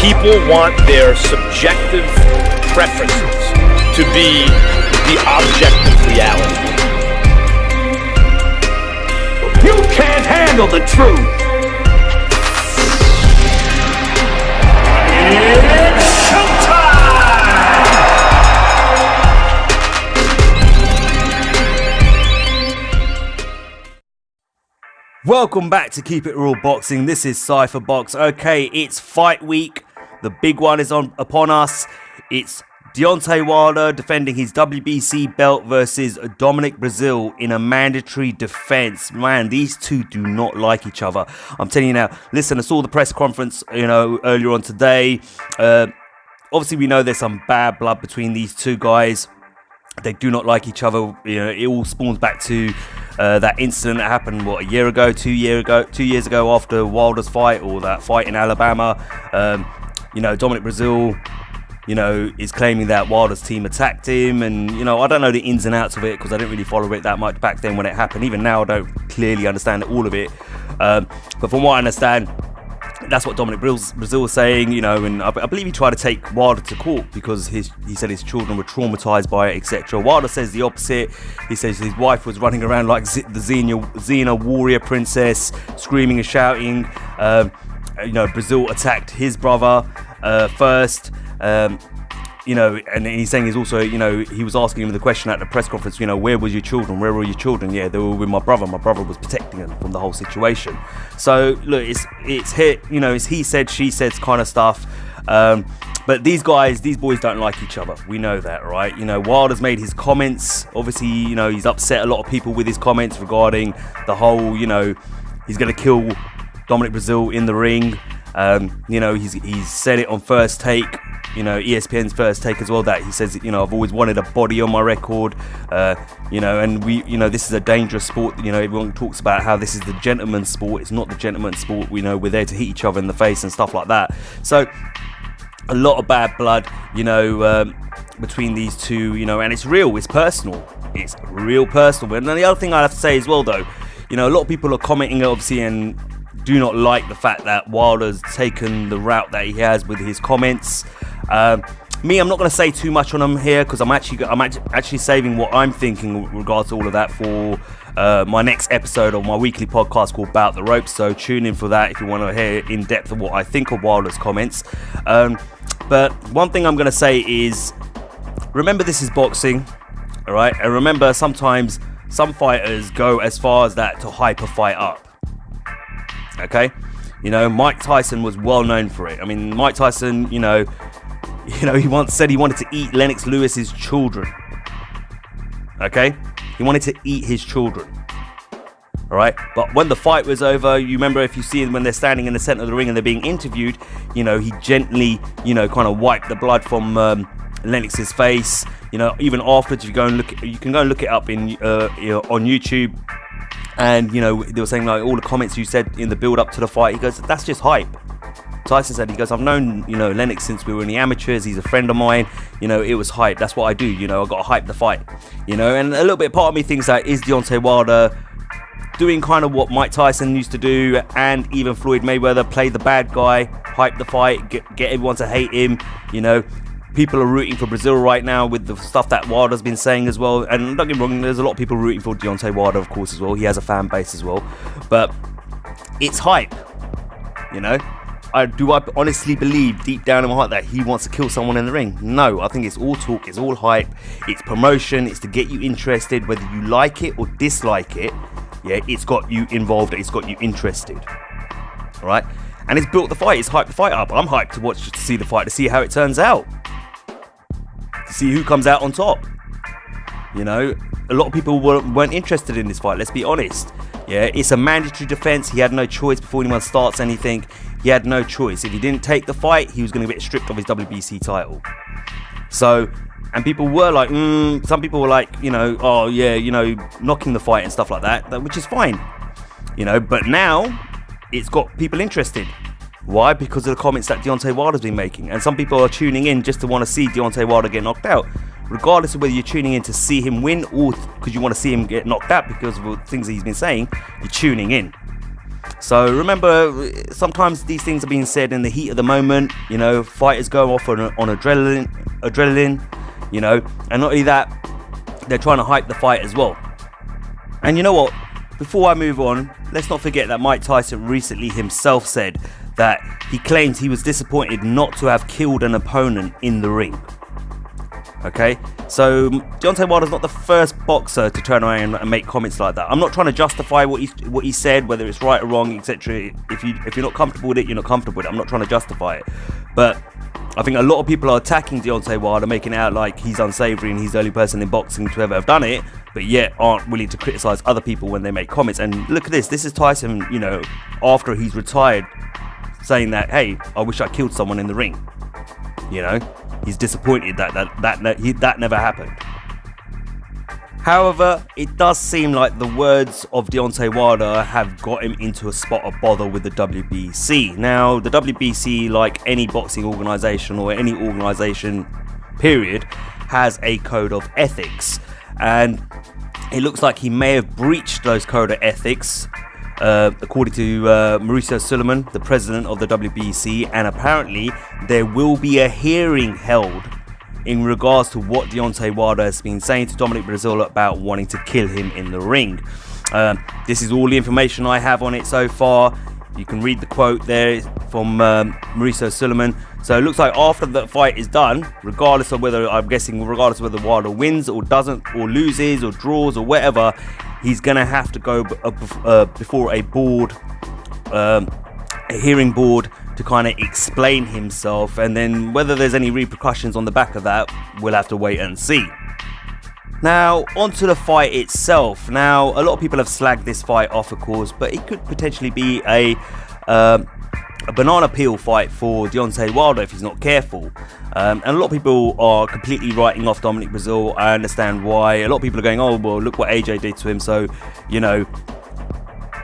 people want their subjective preferences to be the objective reality. You can't handle the truth. It's showtime! Welcome back to Keep It Real Boxing. This is Cypher Box. Okay, it's fight week. The big one is upon us. It's Deontay Wilder defending his WBC belt versus Dominic Breazeale in a mandatory defense. Man, these two do not like each other. I'm telling you now. Listen, I saw the press conference, earlier on today. Obviously, we know there's some bad blood between these two guys. They do not like each other. It all spawns back to that incident that happened, a year ago, 2 years ago after Wilder's fight, or that fight in Alabama. Dominic Breazeale, is claiming that Wilder's team attacked him, and I don't know the ins and outs of it because I didn't really follow it that much back then when it happened. Even now I don't clearly understand all of it, but from what I understand, that's what Dominic Breazeale was saying, and I believe he tried to take Wilder to court because he said his children were traumatized by it, etc. Wilder says the opposite. He says his wife was running around like the Xena warrior princess, screaming and shouting. Breazeale attacked his brother first. And he's saying he's also, he was asking him the question at the press conference, where was your children? Where were your children? Yeah, they were with my brother. My brother was protecting them from the whole situation. So look, it's he said, she said kind of stuff. But these boys don't like each other. We know that, right? Wilder's made his comments. Obviously, he's upset a lot of people with his comments regarding the whole, he's going to kill Dominic Breazeale in the ring. He's said it on First Take, ESPN's First Take as well, that he says, I've always wanted a body on my record, and this is a dangerous sport. Everyone talks about how this is the gentleman's sport. It's not the gentleman's sport. We're there to hit each other in the face and stuff like that. So a lot of bad blood, between these two, and it's real, it's personal. It's real personal. And then the other thing I have to say as well, though, a lot of people are commenting, obviously, and do not like the fact that Wilder's taken the route that he has with his comments. I'm not going to say too much on him here because I'm actually saving what I'm thinking with regards to all of that for my next episode of my weekly podcast called Bout the Ropes. So tune in for that if you want to hear in depth of what I think of Wilder's comments. But one thing I'm going to say is, remember, this is boxing, all right? And remember, sometimes some fighters go as far as that to hype a fight up. Okay, Mike Tyson was well known for it. I mean, Mike Tyson, he once said he wanted to eat Lennox Lewis's children. Okay, he wanted to eat his children. All right, but when the fight was over, you remember, if you see them when they're standing in the center of the ring and they're being interviewed, he gently, kind of wiped the blood from Lennox's face. Even afterwards, you can go and look it up in on YouTube. And they were saying, like, all the comments you said in the build up to the fight, he goes, that's just hype. Tyson said, he goes, I've known Lennox since we were in the amateurs. He's a friend of mine. It was hype. That's what I do. I got to hype the fight. And a little bit part of me thinks that is Deontay Wilder doing kind of what Mike Tyson used to do, and even Floyd Mayweather, play the bad guy, hype the fight, get everyone to hate him. People are rooting for Breazeale right now with the stuff that Wilder's been saying as well. And don't get me wrong, there's a lot of people rooting for Deontay Wilder, of course, as well. He has a fan base as well. But it's hype, Do I honestly believe deep down in my heart that he wants to kill someone in the ring? No, I think it's all talk, it's all hype, it's promotion, it's to get you interested, whether you like it or dislike it. Yeah, it's got you involved, it's got you interested. All right? And it's built the fight, it's hyped the fight up. I'm hyped to see the fight, to see how it turns out. To see who comes out on top. A lot of people weren't interested in this fight, let's be honest. Yeah, it's a mandatory defense. He had no choice before anyone starts anything. He had no choice. If he didn't take the fight, he was going to get stripped of his WBC title. So, and people were like, some people were like, oh yeah, knocking the fight and stuff like that, which is fine. But now it's got people interested. Why? Because of the comments that Deontay Wilder's been making. And some people are tuning in just to want to see Deontay Wilder get knocked out. Regardless of whether you're tuning in to see him win or because you want to see him get knocked out because of the things that he's been saying, you're tuning in. So remember, sometimes these things are being said in the heat of the moment. You know, fighters go off on adrenaline, you know, and not only that, they're trying to hype the fight as well. And you know what? Before I move on, let's not forget that Mike Tyson recently himself said that he claims he was disappointed not to have killed an opponent in the ring. Okay, so Deontay Wilder's not the first boxer to turn around and make comments like that. I'm not trying to justify what he said, whether it's right or wrong, etc. If you're not comfortable with it, you're not comfortable with it. I'm not trying to justify it, but I think a lot of people are attacking Deontay Wilder, making it out like he's unsavory and he's the only person in boxing to ever have done it, but yet aren't willing to criticize other people when they make comments. And look at this. This is Tyson, you know, after he's retired, saying that, hey, I wish I killed someone in the ring. You know, he's disappointed that never happened. However, it does seem like the words of Deontay Wilder have got him into a spot of bother with the WBC. Now, the WBC, like any boxing organisation or any organisation, period, has a code of ethics. And it looks like he may have breached those code of ethics, according to Mauricio Sulaiman, the president of the WBC, and apparently there will be a hearing held in regards to what Deontay Wilder has been saying to Dominic Breazeale about wanting to kill him in the ring. This is all the information I have on it so far. You can read the quote there from Mauricio Sulaiman. So it looks like after the fight is done, regardless of whether Wilder wins or doesn't, or loses or draws or whatever, he's going to have to go before a board, a hearing board, to kind of explain himself, and then whether there's any repercussions on the back of that, we'll have to wait and see. Now, onto the fight itself. Now, a lot of people have slagged this fight off, of course, but it could potentially be a banana peel fight for Deontay Wilder if he's not careful. And a lot of people are completely writing off Dominic Breazeale. I understand why. A lot of people are going, oh, well, look what AJ did to him, so, you know,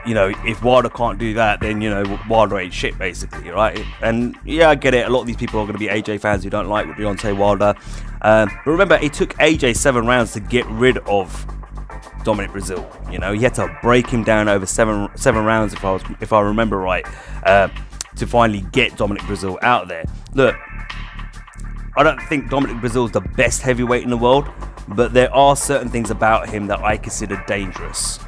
if Wilder can't do that, then, you know, Wilder ain't shit, basically, right? And yeah, I get it. A lot of these people are going to be AJ fans who don't like Deontay Wilder. But remember, it took AJ 7 rounds to get rid of Dominic Breazeale. You know, he had to break him down over seven rounds, if I remember right, to finally get Dominic Breazeale out there. Look, I don't think Dominic Breazeale is the best heavyweight in the world, but there are certain things about him that I consider dangerous.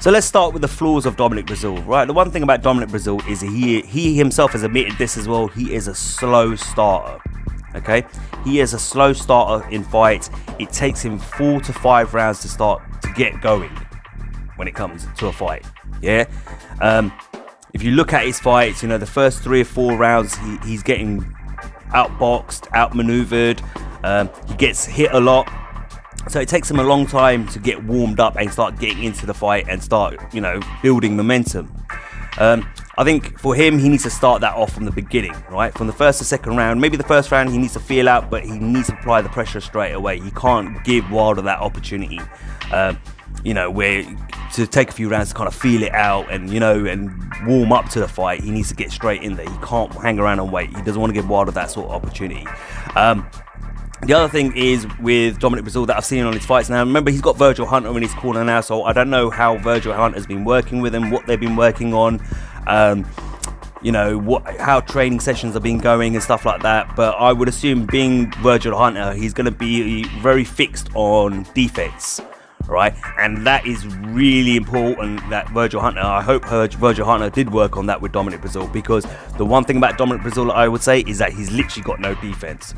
So let's start with the flaws of Dominic Breazeale, right? The one thing about Dominic Breazeale is he himself has admitted this as well. He is a slow starter, okay? He is a slow starter in fights. It takes him 4 to 5 rounds to get going when it comes to a fight, yeah? If you look at his fights, you know, the first 3 or 4 rounds, he's getting outboxed, outmaneuvered. He gets hit a lot. So it takes him a long time to get warmed up and start getting into the fight and start, you know, building momentum. I think for him, he needs to start that off from the beginning, right? From the first to second round. Maybe the first round he needs to feel out, but he needs to apply the pressure straight away. He can't give Wilder that opportunity, you know, where to take a few rounds to kind of feel it out and, you know, and warm up to the fight. He needs to get straight in there. He can't hang around and wait. He doesn't want to give Wilder that sort of opportunity. The other thing is with Dominic Breazeale that I've seen on his fights now, remember he's got Virgil Hunter in his corner now, so I don't know how Virgil Hunter's been working with him, what they've been working on, you know, how training sessions have been going and stuff like that. But I would assume, being Virgil Hunter, he's going to be very fixed on defense, right? And that is really important, that Virgil Hunter, I hope Virgil Hunter did work on that with Dominic Breazeale, because the one thing about Dominic Breazeale I would say is that he's literally got no defense.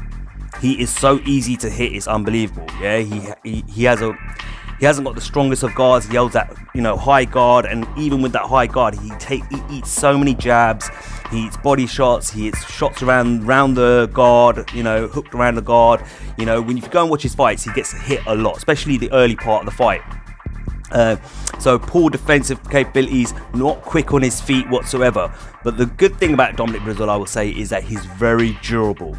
He is so easy to hit, it's unbelievable. Yeah, he hasn't got the strongest of guards. He holds that, you know, high guard, and even with that high guard, he eats so many jabs. He eats body shots. He hits shots around the guard. You know, hooked around the guard. You know, when you go and watch his fights, he gets hit a lot, especially the early part of the fight. So poor defensive capabilities, not quick on his feet whatsoever. But the good thing about Dominic Breazeale, I will say, is that he's very durable.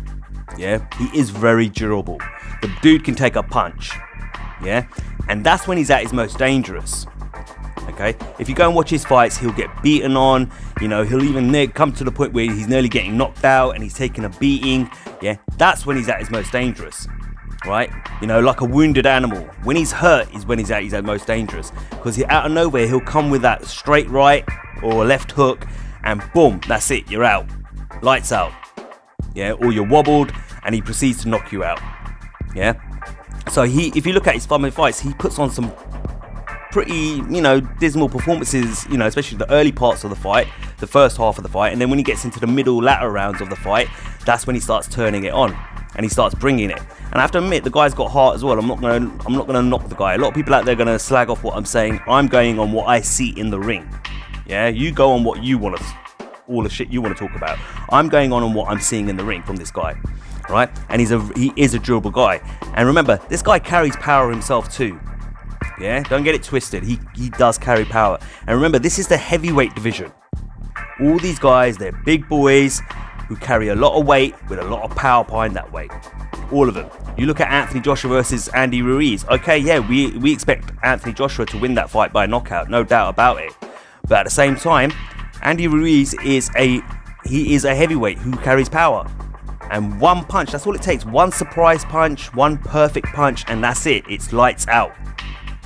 Yeah, he is very durable. The dude can take a punch. Yeah, and that's when he's at his most dangerous. Okay, if you go and watch his fights, he'll get beaten on. You know, he'll even come to the point where he's nearly getting knocked out and he's taking a beating. Yeah, that's when he's at his most dangerous. right? You know, like a wounded animal. When he's hurt is when he's at most dangerous, because out of nowhere he'll come with that straight right or left hook, and boom, that's it, you're out, lights out, yeah, or you're wobbled, and he proceeds to knock you out, yeah. So if you look at his fights, he puts on some pretty, you know, dismal performances, you know, especially the early parts of the fight, the first half of the fight, and then when he gets into the latter rounds of the fight, that's when he starts turning it on and he starts bringing it. And I have to admit, the guy's got heart as well. I'm not gonna knock the guy. A lot of people out there are gonna slag off what I'm saying. I'm going on what I see in the ring. Yeah, you go on what you want to, all the shit you want to talk about. I'm going on what I'm seeing in the ring from this guy, right? And he is a durable guy. And remember, this guy carries power himself too. Yeah, don't get it twisted. He does carry power. And remember, this is the heavyweight division. All these guys, they're big boys who carry a lot of weight with a lot of power behind that weight. All of them. You look at Anthony Joshua versus Andy Ruiz. Okay, yeah, we expect Anthony Joshua to win that fight by knockout, no doubt about it. But at the same time, Andy Ruiz is a heavyweight who carries power. And one punch, that's all it takes. One surprise punch, one perfect punch, and that's it. It's lights out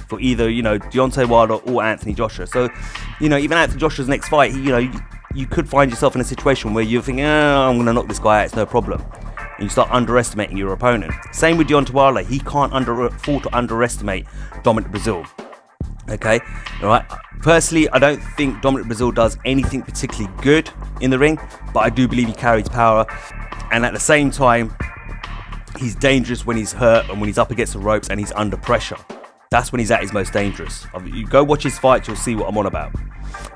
for either, you know, Deontay Wilder or Anthony Joshua. So, you know, even Anthony Joshua's next fight, you could find yourself in a situation where you're thinking, I'm going to knock this guy out, it's no problem. And you start underestimating your opponent. Same with Deontay Wilder. He can't afford to underestimate Dominic Breazeale. Okay, all right. Personally, I don't think Dominic Breazeale does anything particularly good in the ring, but I do believe he carries power. And at the same time, he's dangerous when he's hurt and when he's up against the ropes and he's under pressure. That's when he's at his most dangerous. You go watch his fights, you'll see what I'm on about.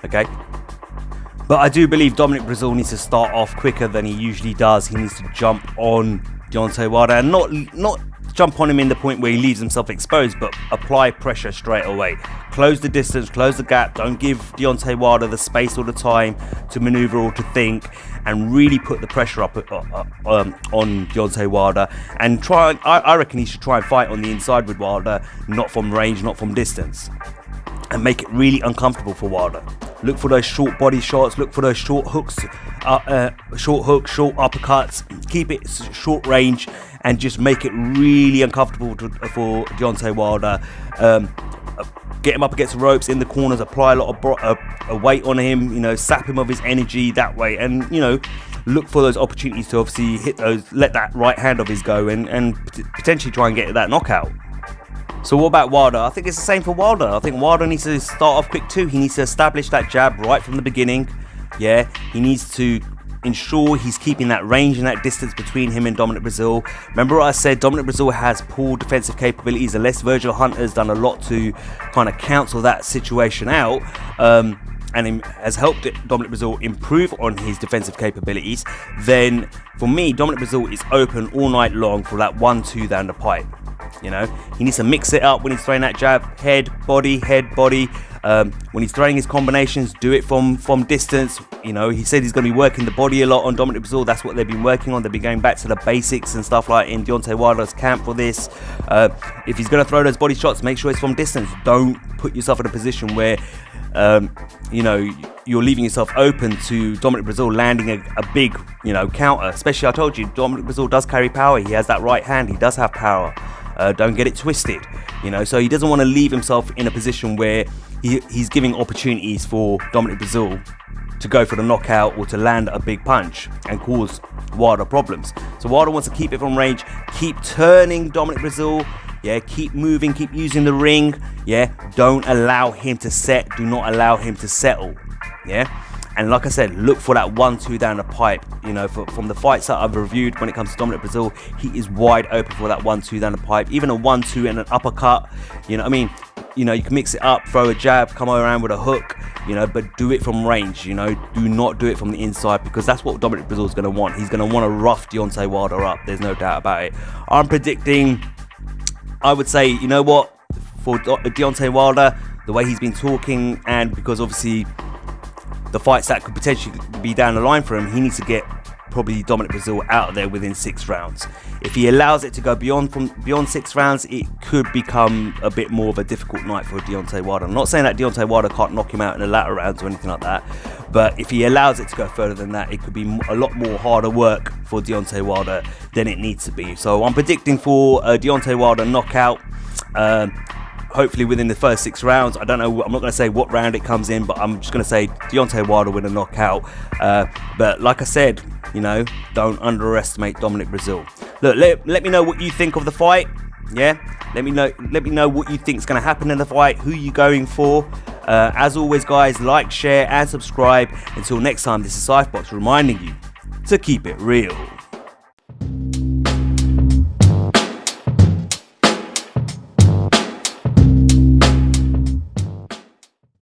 Okay. But I do believe Dominic Breazeale needs to start off quicker than he usually does. He needs to jump on Deontay Wilder and not jump on him in the point where he leaves himself exposed, but apply pressure straight away. Close the distance, close the gap. Don't give Deontay Wilder the space or the time to maneuver or to think, and really put the pressure up on Deontay Wilder. And I reckon he should try and fight on the inside with Wilder, not from range, not from distance, and make it really uncomfortable for Wilder. Look for those short body shots, look for those short hooks, short uppercuts, keep it short range, and just make it really uncomfortable for Deontay Wilder. Get him up against the ropes in the corners, apply a lot of weight on him, you know, sap him of his energy that way, and, you know, look for those opportunities to obviously hit those, let that right hand of his go, and potentially try and get that knockout. So what about Wilder? I think it's the same for Wilder. I think Wilder needs to start off quick too. He needs to establish that jab right from the beginning. Yeah, he needs to ensure he's keeping that range and that distance between him and Dominic Breazeale. Remember what I said, Dominic Breazeale has poor defensive capabilities, unless Virgil Hunter's done a lot to kind of counsel that situation out, and has helped Dominic Breazeale improve on his defensive capabilities. Then for me, Dominic Breazeale is open all night long for that 1-2 down the pipe. You know, he needs to mix it up when he's throwing that jab, head, body. When he's throwing his combinations, do it from distance. You know, he said he's going to be working the body a lot on Dominic Breazeale. That's what they've been working on. They've been going back to the basics and stuff like in Deontay Wilder's camp for this. If he's going to throw those body shots, make sure it's from distance. Don't put yourself in a position where, you know, you're leaving yourself open to Dominic Breazeale landing a big, you know, counter. Especially, I told you, Dominic Breazeale does carry power. He has that right hand. He does have power. Don't get it twisted, you know. So he doesn't want to leave himself in a position where he's giving opportunities for Dominic Breazeale to go for the knockout or to land a big punch and cause Wilder problems. So Wilder wants to keep it from range, keep turning Dominic Breazeale, yeah, keep moving, keep using the ring, yeah. Don't allow him to set, do not allow him to settle, yeah. And like I said, look for that 1-2 down the pipe. You know, from the fights that I've reviewed when it comes to Dominic Breazeale, he is wide open for that 1-2 down the pipe. Even a 1-2 and an uppercut. You know what I mean? You know, you can mix it up, throw a jab, come around with a hook, you know, but do it from range, you know. Do not do it from the inside, because that's what Dominic Breazeale is going to want. He's going to want to rough Deontay Wilder up. There's no doubt about it. I'm predicting, I would say, you know what, for Deontay Wilder, the way he's been talking, and because obviously the fights that could potentially be down the line for him, he needs to get probably Dominic Breazeale out of there within 6 rounds. If he allows it to go beyond 6 rounds, it could become a bit more of a difficult night for Deontay Wilder. I'm not saying that Deontay Wilder can't knock him out in the latter rounds or anything like that, but if he allows it to go further than that, it could be a lot more harder work for Deontay Wilder than it needs to be. So I'm predicting for a Deontay Wilder knockout. Hopefully within the first 6 rounds. I don't know, I'm not going to say what round it comes in, but I'm just going to say Deontay Wilder win a knockout. But like I said, you know, don't underestimate Dominic Breazeale. Look, let me know what you think of the fight. Yeah, let me know what you think is going to happen in the fight, who you going for. As always, guys, like, share and subscribe. Until next time, this is Cyphbox reminding you to keep it real.